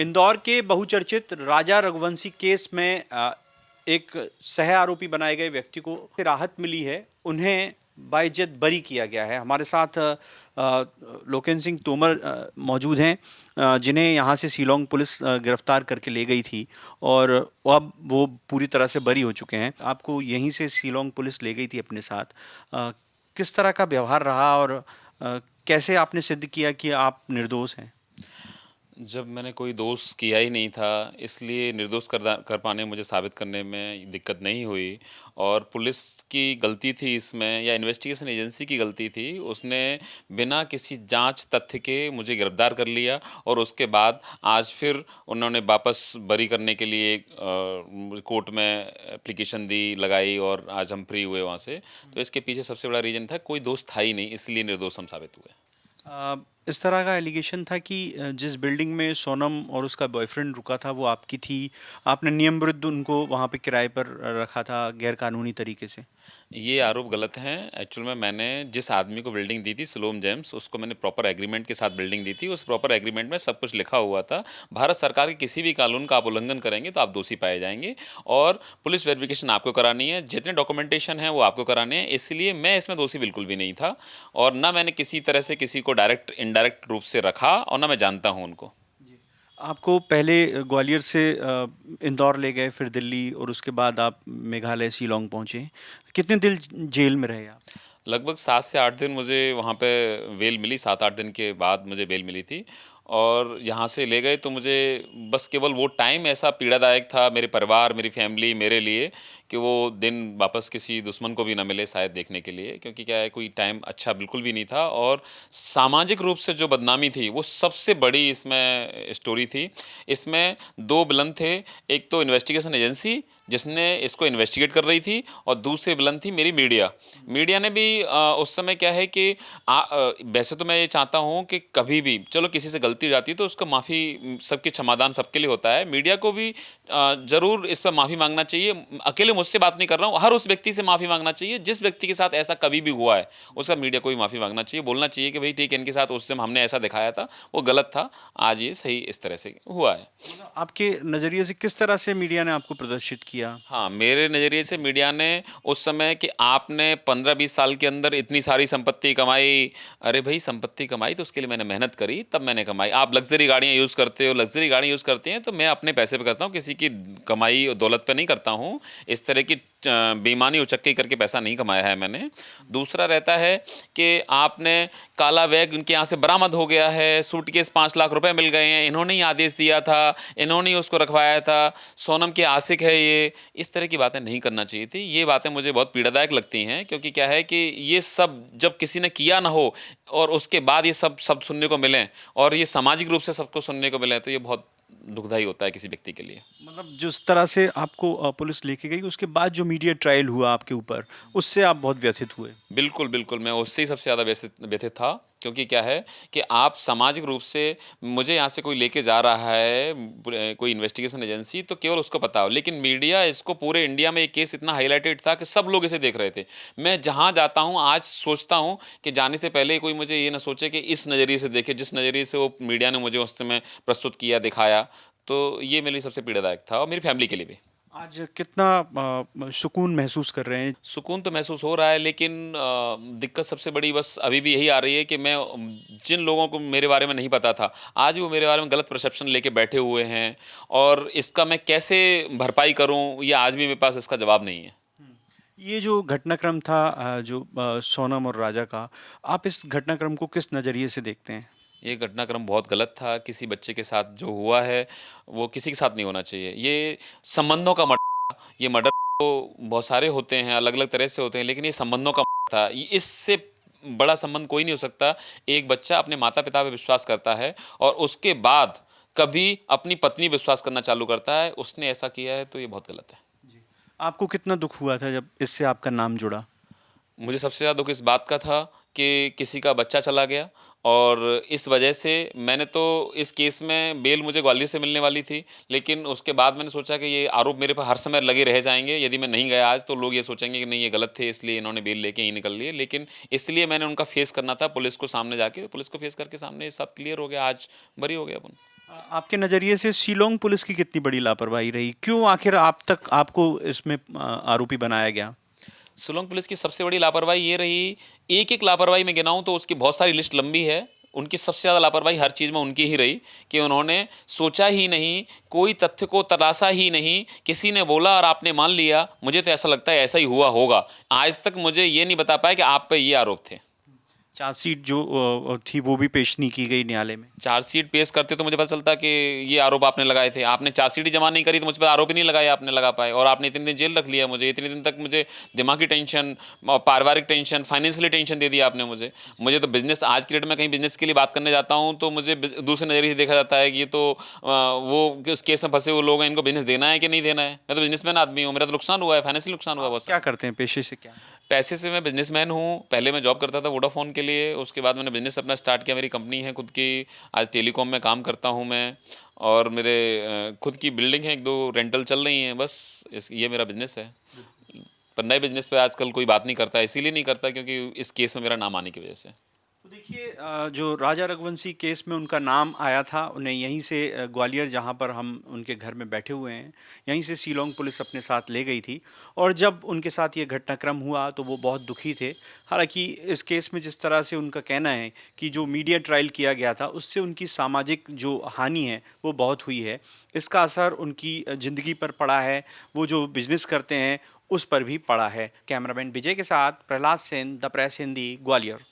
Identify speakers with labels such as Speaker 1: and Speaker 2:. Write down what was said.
Speaker 1: इंदौर के बहुचर्चित राजा रघुवंशी केस में एक सह आरोपी बनाए गए व्यक्ति को राहत मिली है। उन्हें बाइज्जत बरी किया गया है। हमारे साथ लोकेन सिंह तोमर मौजूद हैं, जिन्हें यहाँ से शिलोंग पुलिस गिरफ्तार करके ले गई थी और अब वो पूरी तरह से बरी हो चुके हैं। आपको यहीं से शिलोंग पुलिस ले गई थी अपने साथ। किस तरह का व्यवहार रहा और कैसे आपने सिद्ध किया कि आप निर्दोष हैं?
Speaker 2: जब मैंने कोई दोष किया ही नहीं था, इसलिए निर्दोष कर पाने मुझे साबित करने में दिक्कत नहीं हुई और पुलिस की गलती थी इसमें या इन्वेस्टिगेशन एजेंसी की गलती थी। उसने बिना किसी जांच तथ्य के मुझे गिरफ्तार कर लिया और उसके बाद आज फिर उन्होंने वापस बरी करने के लिए कोर्ट में एप्लीकेशन दी, लगाई और आज हम फ्री हुए वहाँ से। तो इसके पीछे सबसे बड़ा रीज़न था, कोई दोष था ही नहीं, इसलिए निर्दोष हम साबित हुए।
Speaker 1: इस तरह का एलिगेशन था कि जिस बिल्डिंग में सोनम और उसका बॉयफ्रेंड रुका था वो आपकी थी। आपने नियम विरुद्ध उनको वहाँ पे किराए पर रखा था गैर कानूनी तरीके से।
Speaker 2: ये आरोप गलत हैं। एक्चुअल में मैंने जिस आदमी को बिल्डिंग दी थी सिलोम जेम्स, उसको मैंने प्रॉपर एग्रीमेंट के साथ बिल्डिंग दी थी। उस प्रॉपर एग्रीमेंट में सब कुछ लिखा हुआ था। भारत सरकार के किसी भी कानून का आप उल्लंघन करेंगे तो आप दोषी पाए जाएंगे और पुलिस वेरिफिकेशन आपको करानी है, जितने डॉक्यूमेंटेशन हैं वो आपको कराने हैं। इसलिए मैं इसमें दोषी बिल्कुल भी नहीं था और ना मैंने किसी तरह से किसी को डायरेक्ट इनडायरेक्ट रूप से रखा और ना मैं जानता हूँ उनको।
Speaker 1: आपको पहले ग्वालियर से इंदौर ले गए, फिर दिल्ली और उसके बाद आप मेघालय शिलोंग पहुँचे। कितने दिन जेल में रहे आप?
Speaker 2: लगभग 7 से 8 दिन मुझे वहाँ पे बेल मिली, 7-8 दिन के बाद मुझे बेल मिली थी और यहाँ से ले गए तो मुझे बस केवल वो टाइम ऐसा पीड़ादायक था मेरे परिवार, मेरी फैमिली, मेरे लिए कि वो दिन वापस किसी दुश्मन को भी ना मिले शायद देखने के लिए, क्योंकि क्या है कोई टाइम अच्छा बिल्कुल भी नहीं था और सामाजिक रूप से जो बदनामी थी वो सबसे बड़ी इसमें स्टोरी थी। इसमें 2 विलन थे, एक तो इन्वेस्टिगेशन एजेंसी जिसने इसको इन्वेस्टिगेट कर रही थी और दूसरी विलन थी मेरी मीडिया। मीडिया ने भी उस समय क्या है कि वैसे तो मैं ये चाहता हूँ कि कभी भी चलो किसी से गलती हो जाती है तो उसका माफ़ी सबके क्षमादान सबके लिए होता है। मीडिया को भी ज़रूर इस पर माफ़ी मांगना चाहिए। अकेले मुझसे बात नहीं कर रहा हूँ, हर उस व्यक्ति से माफ़ी मांगना चाहिए जिस व्यक्ति के साथ ऐसा कभी भी हुआ है, उसका मीडिया को भी माफ़ी मांगना चाहिए, बोलना चाहिए कि भाई ठीक है इनके साथ उस समय हमने ऐसा दिखाया था, वो गलत था, आज ये सही इस तरह से हुआ है।
Speaker 1: मतलब आपके नज़रिए से किस तरह से मीडिया ने आपको प्रदर्शित किया?
Speaker 2: हाँ, मेरे नज़रिए से मीडिया ने उस समय कि आपने 15-20 साल के अंदर इतनी सारी संपत्ति कमाई। अरे भाई संपत्ति कमाई तो उसके लिए मैंने मेहनत करी, तब मैंने कमाई। आप लग्ज़री गाड़ियाँ यूज़ करते हो, लग्ज़री गाड़ी यूज़ करते हैं तो मैं अपने पैसे पे करता हूँ, किसी की कमाई और दौलत पे नहीं करता हूँ। इस तरह की बेईमानी उचक्की करके पैसा नहीं कमाया है मैंने। दूसरा रहता है कि आपने काला बैग उनके यहाँ से बरामद हो गया है, सूटकेस 5 लाख रुपए मिल गए हैं, इन्होंने ही आदेश दिया था, इन्होंने ही उसको रखवाया था, सोनम के आशिक है ये। इस तरह की बातें नहीं करना चाहिए थी। ये बातें मुझे बहुत पीड़ादायक लगती हैं, क्योंकि क्या है कि ये सब जब किसी ने किया ना हो और उसके बाद ये सब सब सुनने को मिलें और ये सामाजिक रूप से सबको सुनने को मिले तो ये बहुत दुखदाई होता है किसी व्यक्ति के लिए।
Speaker 1: मतलब जिस तरह से आपको पुलिस लेके गई उसके बाद जो मीडिया ट्रायल हुआ आपके ऊपर, उससे आप बहुत व्यथित हुए।
Speaker 2: बिल्कुल, बिल्कुल, मैं उससे ही सबसे ज़्यादा व्यथित था, क्योंकि क्या है कि आप सामाजिक रूप से मुझे यहाँ से कोई लेके जा रहा है, कोई इन्वेस्टिगेशन एजेंसी, तो केवल उसको पता हो, लेकिन मीडिया इसको पूरे इंडिया में ये केस इतना हाइलाइटेड था कि सब लोग इसे देख रहे थे। मैं जहाँ जाता हूँ आज सोचता हूँ कि जाने से पहले कोई मुझे ये ना सोचे कि इस नज़रिए से देखे, जिस नज़रिए से वो मीडिया ने मुझे उस समय प्रस्तुत किया, दिखाया, तो ये मेरे लिए सबसे पीड़ादायक था और मेरी फैमिली के लिए भी।
Speaker 1: आज कितना सुकून महसूस कर रहे हैं?
Speaker 2: सुकून तो महसूस हो रहा है, लेकिन दिक्कत सबसे बड़ी बस अभी भी यही आ रही है कि मैं जिन लोगों को मेरे बारे में नहीं पता था, आज वो मेरे बारे में गलत परसेप्शन लेके बैठे हुए हैं और इसका मैं कैसे भरपाई करूं, ये आज भी मेरे पास इसका जवाब नहीं है।
Speaker 1: ये जो घटनाक्रम था जो सोनम और राजा का, आप इस घटनाक्रम को किस नज़रिए से देखते हैं?
Speaker 2: ये घटनाक्रम बहुत गलत था। किसी बच्चे के साथ जो हुआ है वो किसी के साथ नहीं होना चाहिए। ये संबंधों का मर्डर था। ये मर्डर तो बहुत सारे होते हैं, अलग अलग तरह से होते हैं, लेकिन ये संबंधों का मर्डर था। इससे बड़ा संबंध कोई नहीं हो सकता। एक बच्चा अपने माता पिता पे विश्वास करता है और उसके बाद कभी अपनी पत्नी विश्वास करना चालू करता है, उसने ऐसा किया है तो ये बहुत गलत है।
Speaker 1: जी। आपको कितना दुख हुआ था जब इससे आपका नाम जुड़ा?
Speaker 2: मुझे सबसे ज़्यादा दुःख इस बात का था कि किसी का बच्चा चला गया और इस वजह से मैंने तो इस केस में बेल मुझे ग्वालियर से मिलने वाली थी, लेकिन उसके बाद मैंने सोचा कि ये आरोप मेरे पर हर समय लगे रह जाएँगे। यदि मैं नहीं गया आज तो लोग ये सोचेंगे कि नहीं ये गलत थे, इसलिए इन्होंने बेल लेके ही निकल लिए। लेकिन इसलिए मैंने उनका फेस करना था, पुलिस को सामने जाके, पुलिस को फेस करके सामने सब क्लियर हो गया, आज बरी हो गया अपन।
Speaker 1: आपके नज़रिए से शिलोंग पुलिस की कितनी बड़ी लापरवाही रही? क्यों आखिर आपको इसमें आरोपी बनाया गया?
Speaker 2: शिलोंग पुलिस की सबसे बड़ी लापरवाही ये रही, एक-एक लापरवाही मैं गिनाऊँ तो उसकी बहुत सारी लिस्ट लंबी है। उनकी सबसे ज़्यादा लापरवाही हर चीज़ में उनकी ही रही कि उन्होंने सोचा ही नहीं, कोई तथ्य को तलाशा ही नहीं, किसी ने बोला और आपने मान लिया। मुझे तो ऐसा लगता है ऐसा ही हुआ होगा। आज तक मुझे ये नहीं बता पाए कि आप पे ये आरोप थे।
Speaker 1: चार्जशीट जो थी वो भी पेश नहीं की गई न्यायालय में।
Speaker 2: चार्जशीट पेश करते तो मुझे पता चलता कि ये आरोप आपने लगाए थे। आपने चार्जशीट ही जमा नहीं करी तो मुझ पर आरोप ही नहीं लगाए, आपने लगा पाए, और आपने इतने दिन जेल रख लिया मुझे। इतने दिन तक मुझे दिमागी टेंशन, पारिवारिक टेंशन, फाइनेंशियली टेंशन दे दिया आपने मुझे। मुझे तो बिज़नेस, आज की डेट में कहीं बिज़नेस के लिए बात करने जाता हूँ तो मुझे दूसरे नज़रिए से देखा जाता है कि ये तो वो उस केस में फँसे हुए लोग हैं, इनको बिज़नेस देना है कि नहीं देना है। मैं तो बिज़नेसमैन आदमी हूँ, मेरा तो नुकसान हुआ है, फाइनेंशियल नुकसान हुआ है बहुत
Speaker 1: क्या
Speaker 2: सारा।
Speaker 1: करते हैं पेशे से क्या?
Speaker 2: पैसे से मैं बिज़नेसमैन हूँ। पहले मैं जॉब करता था वोडाफ़ोन के लिए, उसके बाद मैंने बिज़नेस अपना स्टार्ट किया, मेरी कंपनी है खुद की। आज टेलीकॉम में काम करता हूँ मैं, और मेरे खुद की बिल्डिंग है, 1-2 रेंटल चल रही हैं, बस ये मेरा बिज़नेस है। पर नए बिज़नेस पे आजकल कोई बात नहीं करता, इसीलिए नहीं करता क्योंकि इस केस में मेरा नाम आने की वजह से।
Speaker 1: तो देखिए जो राजा रघुवंशी केस में उनका नाम आया था, उन्हें यहीं से ग्वालियर जहां पर हम उनके घर में बैठे हुए हैं, यहीं से शिलोंग पुलिस अपने साथ ले गई थी। और जब उनके साथ ये घटनाक्रम हुआ तो वो बहुत दुखी थे। हालांकि इस केस में जिस तरह से उनका कहना है कि जो मीडिया ट्रायल किया गया था उससे उनकी सामाजिक जो हानि है वो बहुत हुई है। इसका असर उनकी ज़िंदगी पर पड़ा है, वो जो बिजनेस करते हैं उस पर भी पड़ा है। कैमरामैन विजय के साथ प्रहलाद सेन, द प्रेस हिंदी, ग्वालियर।